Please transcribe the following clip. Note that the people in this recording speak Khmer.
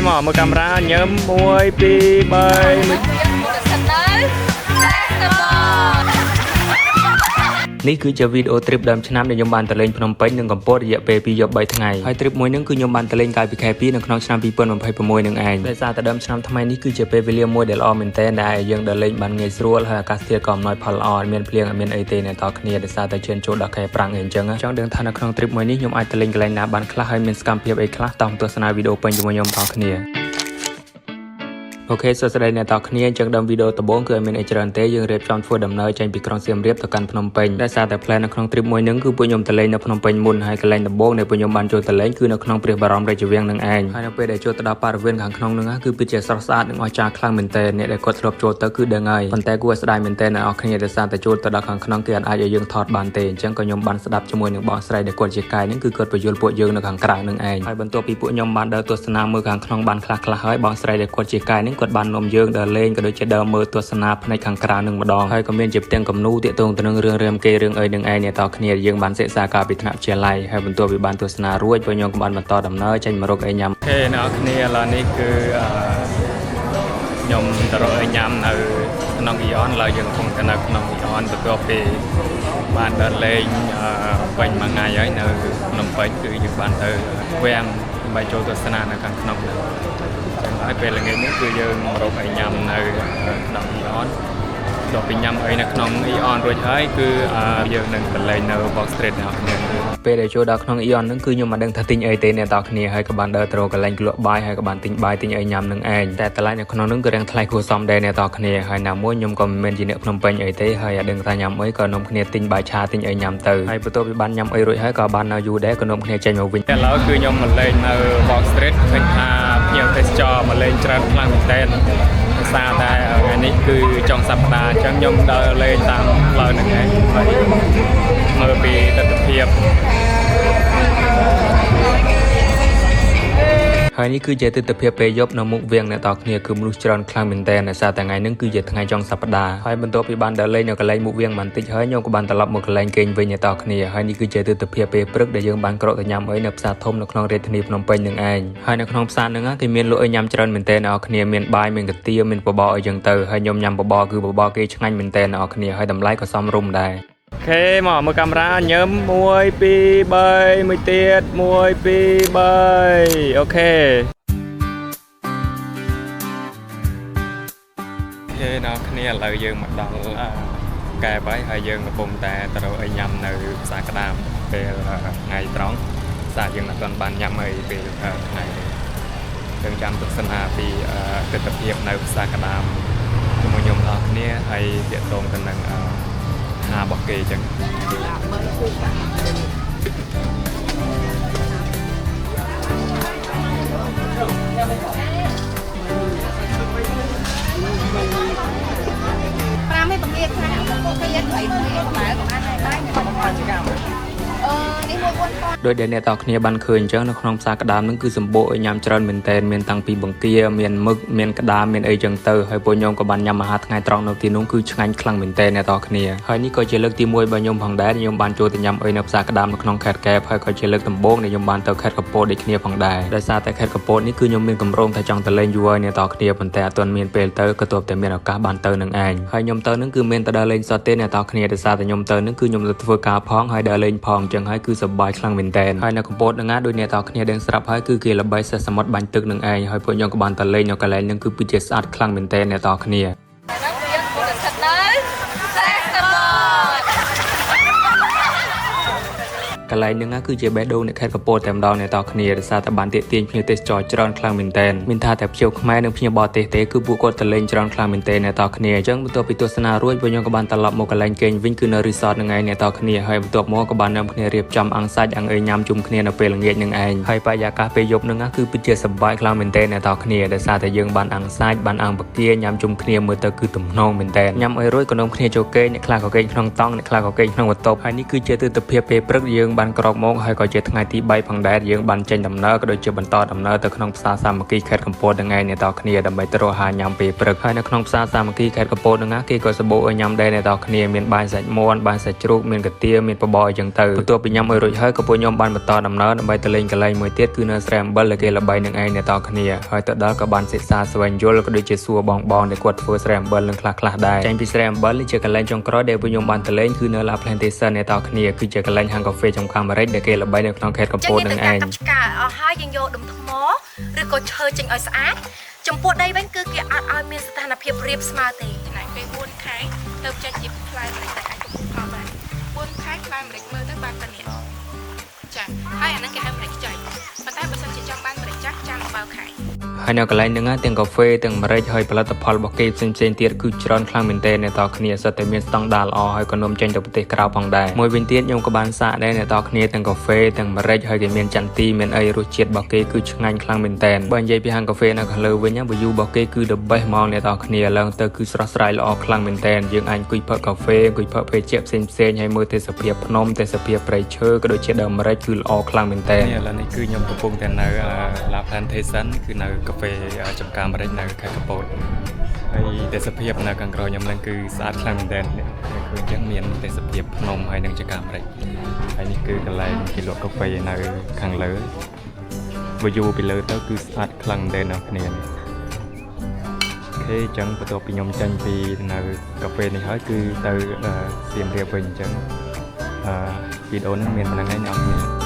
មកមើលកាមេរ៉ាញឹម1 2 3នេះគឺជាវីដេអូ trip ដើមឆ្នាំដែលខ្ញុំបានទៅលេងភ្នំពេញនិងកំពតរយៈពេល2 យប់ 3 ថ្ងៃហើយ trip មួយហ្នឹងគឺខ្ញុំបានទៅលេងកាលពីខែ2នៅក្នុងឆ្នាំ2026នឹងឯងដោយសារតែដើមឆ្នាំថ្មីនេះគឺជាពេលវេលាមួយដែលល្អមែនទែនដែលយើងដើរលេងបានងាយស្រួលហើយអាកាសធាតុក៏អំណោយផលល្អមានភ្លៀងអត់មានអីទេអ្នកនរគ្នាដោយសារតែជឿនចូលដល់ខែប្រាំងអីចឹងចង់ដឹងថានៅក្នុង trip មួយនេះខ្ញុំអាចទៅលេងកន្លែងណាបានខ្លះហើយមានសកម្មភាពអីខ្លះតោះទស្សនាវីដេអូពេញជាមួយខ្ញុំបងប្អូនគ្នាអូខេសួស្តីអ្នកនរគ្នាអញ្ចឹងដើមវីដេអូដំបូងគឺមានអីច្រើនទេយើងរៀបចំធ្វើដំណើរចេញពីក្រុងសៀមរាបទៅកាន់ភ្នំពេញដោយសារតែ plan នៅក្នុង trip មួយហ្នឹងគឺពួកខ្ញុំទៅលេងនៅភ្នំពេញមុនហើយកន្លែងដំបូងដែលពួកខ្ញុំបានចូលទៅលេងគឺនៅក្នុងព្រះបរមរាជវាំងនឹងឯងហើយនៅពេលដែលចូលទៅដល់បរិវេណខាងក្នុងហ្នឹងគឺពិតជាស្រស់ស្អាតនិងអស្ចារ្យខ្លាំងមែនទែនអ្នកដែលគាត់ធ្លាប់ចូលទៅគឺដឹងហើយប៉ុន្តែគួរឲ្យស្ដាយមែនទែនអ្នកនរគ្នាដោយសារតែចូលទៅដល់ខាងក្នុងគេអាចឲ្យយើងថតបានទេអញ្ចឹងក៏ខ្ញុំបានស្ដាប់ជាមួយនឹងបងស្រីដែលគាត់ជាកាយហ្នឹងគឺគាត់បញ្យល់ពួកយើងនៅខាងក្រៅនឹងឯងហើយបន្ទាប់ពីពួកខ្ញុំបានដើរទស្សនាមើលខាងក្នុងបានខ្លះៗហើយបងស្រីដែលគាត់ជាកាយហ្នឹងគាត់បាននាំយើងដើរលេងក៏ដូចជាដើរមើលទស្សនាផ្នែកខាងក្រៅនឹងម្ដងហើយក៏មានជាផ្ទាំងគំនូរទាក់ទងទៅនឹងរឿងរាមកេររឿងអីនឹងឯងអ្នកតគ្នាយើងបានសិក្សាកាលពីថ្នាក់វិទ្យាល័យហើយបន្ទាប់ពីបានទស្សនារួចពួកខ្ញុំក៏បានបន្តដំណើរចេញមករកអីញ៉ាំអូខេអ្នកគ្នាឥឡូវនេះគឺខ្ញុំទៅរកអីញ៉ាំនៅក្នុងអ៊ីអនឡើយយើងកំពុងទៅនៅក្នុងអ៊ីអនបន្ទាប់ពីបានដើរលេងពេញមួយថ្ងៃហើយនៅភ្នំពេញគឺយើងបានទៅវាំងដើម្បីចូលទស្សនានៅខាងក្នុងហ្នឹងហើយពេលល្ងាចនេះគឺយើងមករកអីញ៉ាំនៅក្នុងអ៊ីអនដល់ពីញ៉ាំអីនៅក្នុងអ៊ីអនរួចហើយគឺយើងនឹងទៅលេងនៅ Box Street អ្នកនរគ្នាពេលដែលចូលដល់ក្នុងអ៊ីអនហ្នឹងគឺខ្ញុំមិនដឹងថាទិញអីទេអ្នកនរគ្នាហើយក៏បានដើរទៅរកកន្លែងលក់បាយហើយក៏បានទិញបាយទិញអីញ៉ាំនឹងឯងតែតម្លៃនៅក្នុងហ្នឹងគឺរៀងថ្លៃគួរសមដែរអ្នកនរគ្នាហើយណាមួយខ្ញុំក៏មិនមែនជាអ្នកភ្នំពេញអីទេហើយអត់ដឹងថាញ៉ាំអីក៏នាំគ្នាទិញបាយឆាទិញអីញ៉ាំទៅហើយបន្ទាប់ពីបានញ៉ាំអីរួចហើយក៏បាននៅយូរដែរក៏នាំគ្នាចេញមកវិញតែឥឡូវគឺខ្ញុំមកលេងនៅ Box Street ឃើញថាភ្ញៀវទេសចរមកលេងច្រើនខ្លាំងមែនទែនដោយសារតែថ្ងៃនេះគឺចុងសប្តាហ៍អញ្ចឹងខ្ញុំដើរលេងតាមផ្លូវហ្នឹងឯងហើយមើលពីទស្សនវិជ្ជាហើយនេះគឺជាទិដ្ឋភាពពេលយប់នៅមុខវាំងអ្នកនរគ្នាគឺមនុស្សច្រើនខ្លាំងមែនទែនដោយសារតែថ្ងៃហ្នឹងគឺជាថ្ងៃចុងសប្តាហ៍ហើយបន្ទាប់ពីបានដើរលេងនៅកន្លែងមុខវាំងបន្តិចហើយខ្ញុំក៏បានត្រឡប់មកកន្លែងគេងវិញអ្នកនរគ្នាហើយនេះគឺជាទិដ្ឋភាពពេលព្រឹកដែលយើងបានក្រកទៅញ៉ាំអីនៅផ្សារធំនៅក្នុងរាជធានីភ្នំពេញនឹងឯងហើយនៅក្នុងផ្សារហ្នឹងគេមានលក់អីញ៉ាំច្រើនមែនទែនអ្នកនរគ្នាមានបាយមានកាទៀវមានបបរអីចឹងទៅហើយខ្ញុំញ៉ាំបបរគឺបបរគេឆ្ងាញ់មែនទែនអ្នកនរគ្នាហើយតម្លៃក៏សមរម្យដែរអូខេមកមើលកាមេរ៉ាញឹម1 2 3មួយទៀត1 2 3អូខេអ្នកគ្នាឥឡូវយើងមកដល់កែបហើយយើងកំពុងតែទៅរកអីញ៉ាំនៅផ្សារក្តាមពេលថ្ងៃត្រង់ផ្សារយើងអត់ទាន់បានញ៉ាំអីពេលថ្ងៃយើងចាំទស្សនាពីទិដ្ឋភាពនៅផ្សារក្តាមជាមួយខ្ញុំបងប្អូនគ្នាហើយទាក់ទងទៅនឹងហារបស់គេអញ្ចឹងដោយដែលអ្នកនរគ្នាបានឃើញអញ្ចឹងនៅក្នុងផ្សារក្តាមហ្នឹងគឺសម្បូរឲ្យញ៉ាំច្រើនមែនទែនមានតាំងពីបង្គាមានមឹកមានក្តាមមានអីចឹងទៅហើយពួកខ្ញុំក៏បានញ៉ាំអាហារថ្ងៃត្រង់នៅទីនោះគឺឆ្ងាញ់ខ្លាំងមែនទែនអ្នកនរគ្នាហើយនេះក៏ជាលើកទី1របស់ខ្ញុំផងដែរខ្ញុំបានចូលទៅញ៉ាំអីនៅផ្សារក្តាមនៅក្នុងខេត្តកែបហើយក៏ជាលើកដំបូងដែលខ្ញុំបានទៅខេត្តកំពតដូចគ្នាផងដែរដោយសារតែខេត្តកំពតនេះគឺខ្ញុំមានកម្រងថាចង់ទៅលេងយូរហើយអ្នកនរគ្នាប៉ុន្តែអត់ទាន់មានពេលទៅក៏ទើបតែមានឱកាសបានទៅនឹងឯងហើយខ្ញុំទៅនឹងគឺមានតែដើរលេងសតទេអ្នកនរគ្នាដោយសារតែខ្ញុំទៅនឹងគឺខ្ញុំទៅធ្វើការផងហើយដើរលេងផងអញ្ចឹងហើយគឺសប្បាយខ្លាំងមែនទែនហើយនៅកំពតនឹងដូចអ្នកនរគ្នាដឹងស្រាប់ហើយគឺគេល្បីសេះសមុទ្របាញ់ទឹកនឹងឯងហើយពួកខ្ញុំក៏បានទៅលេងនៅកន្លែងហ្នឹងគឺពិតជាស្អាតខ្លាំងមែនទែនអ្នកនរគ្នាកន្លែងហ្នឹងគឺជាបេះដូងនៃខេត្តកំពតតែម្ដងអ្នកនរគ្នាដោយសារតែបានទាក់ទាញភ្ញៀវទេសចរច្រើនខ្លាំងមែនទែនមានថាតែភ្ញៀវខ្មែរនិងភ្ញៀវបរទេសទេគឺពួកគាត់ទៅលេងច្រើនខ្លាំងមែនទែនអ្នកនរគ្នាអញ្ចឹងបន្ទាប់ពីទស្សនារួចពួកខ្ញុំក៏បានត្រឡប់មកកន្លែងគេងវិញគឺនៅ resort ហ្នឹងឯងអ្នកនរគ្នាហើយបន្ទាប់មកក៏បាននាំគ្នារៀបចំអាំងសាច់អាំងអីញ៉ាំជុំគ្នានៅពេលល្ងាចហ្នឹងឯងហើយបរិយាកាសពេលយប់ហ្នឹងគឺពិតជាសប្បាយខ្លាំងមែនទែនអ្នកនរគ្នាដោយសារតែយើងបានអាំងសាច់បានអាំងបកាញ៉ាំជុំគ្នាមើលទៅគឺទំនងមែនទែនញ៉ាំអីរួចក៏នាំគ្នាចូលគេងអ្នកខ្លះក៏គេងក្នុងតង់អ្នកខ្លះក៏គេងក្នុងបន្ទប់ហើយនេះគឺជាទិដ្ឋភាពពេលព្រឹកយើងបាន បានក្រោកមកហើយក៏ជាថ្ងៃទី3ផងដែរយើងបានចេញដំណើរក៏ដូចជាបន្តដំណើរទៅក្នុងផ្សារសាមគ្គីខេត្តកំពតនឹងឯងអ្នកនរគ្នាដើម្បីទៅរកអាហារញ៉ាំពេលព្រឹកហើយនៅក្នុងផ្សារសាមគ្គីខេត្តកំពតនឹងគេក៏សម្បូរឲ្យញ៉ាំដែរអ្នកនរគ្នាមានបាយសាច់មាន់បាយសាច់ជ្រូកមានកាទៀវមានបបរអីចឹងទៅបន្ទាប់ពីញ៉ាំឲ្យរួចហើយក៏ពួកខ្ញុំបានបន្តដំណើរដើម្បីទៅលេងកន្លែងមួយទៀតគឺនៅស្រែអំបិលដែលគេល្បីនឹងឯងអ្នកនរគ្នាហើយទៅដល់ក៏បានសិក្សាស្វែងយល់ក៏ដូចជាសួរបងដែលគាត់ធ្វើស្រែអំបិលនឹងខ្លះដែរចេញពីស្រែអំបិលជាកន្លែងចុងក្រោយដែលពួកខ្ញុំបានទៅលេងគឺនៅ La Plantation អ្នកនរគ្នាគឺជាកន្លែងហាងកាហ្វេចំការអាមេរិកដែលគេល្បីនៅក្នុងខេត្តកំពតនឹងឯងហើយយើងយកដុំថ្មឬក៏ឈើចេញឲ្យស្អាតចំពោះដីវិញគឺគេអត់ឲ្យមានស្ថានភាពរាបស្មើទេចំណាយពេល4ខែទៅចេញជាផ្លែម្រេចតែអាចកំពុងផលបាន4ខែផ្លែម្រេចមើលទៅបានប៉ុណ្ណេះចាហើយអាហ្នឹងគេហៅម្រេចចៃប៉ុន្តែបើសិនជាចង់បានម្រេចចាស់ចាំបើខែហើយនៅកន្លែងហ្នឹងទាំងកាហ្វេទាំងម្រេចហើយផលិតផលរបស់គេផ្សេងទៀតគឺច្រើនខ្លាំងមែនទែនអ្នកនរគ្នាសុទ្ធតែមានស្តង់ដារល្អហើយក៏នាំចេញទៅប្រទេសក្រៅផងដែរមួយវិញទៀតខ្ញុំក៏បានសាកដែរអ្នកនរគ្នាទាំងកាហ្វេទាំងម្រេចហើយគេមានចន្ទីមានអីរសជាតិរបស់គេគឺឆ្ងាញ់ខ្លាំងមែនទែនបើនិយាយពីហាងកាហ្វេនៅខាងលើវិញ view របស់គេគឺ the best ហ្មងអ្នកនរគ្នាឡើងទៅគឺស្រស់ស្រាយល្អខ្លាំងមែនទែនយើងអាចអង្គុយផឹកកាហ្វេអង្គុយផឹកភេសជ្ជៈផ្សេងហើយមើលទេសភាពភ្នំទេសភាពព្រៃឈើក៏ដូចជាដើមម្រេចគឺល្អខ្លាំងមែនទែនឥឡូវនេះគឺខ្ញុំកំពុងតែនៅ La Plantation គឺនៅកាហ្វេចំការអាមេរិកនៅខេត្តកំពតហើយទេសភាពនៅខាងក្រោយខ្ញុំនឹងគឺស្អាតខ្លាំងមែនទែននេះគឺអញ្ចឹងមានទេសភាពភ្នំហើយនឹងចំការអាមេរិកហើយនេះគឺកន្លែងគេលក់កាហ្វេនៅខាងលើ view ពីលើទៅគឺស្អាតខ្លាំងមែនទែនអ្នកគ្នាអូខេអញ្ចឹងបន្ទាប់ពីខ្ញុំចេញពីនៅកាហ្វេនេះហើយគឺទៅសៀមរាបវិញអញ្ចឹងវីដេអូនេះមានប៉ុណ្្នឹងឯងអ្នកគ្នា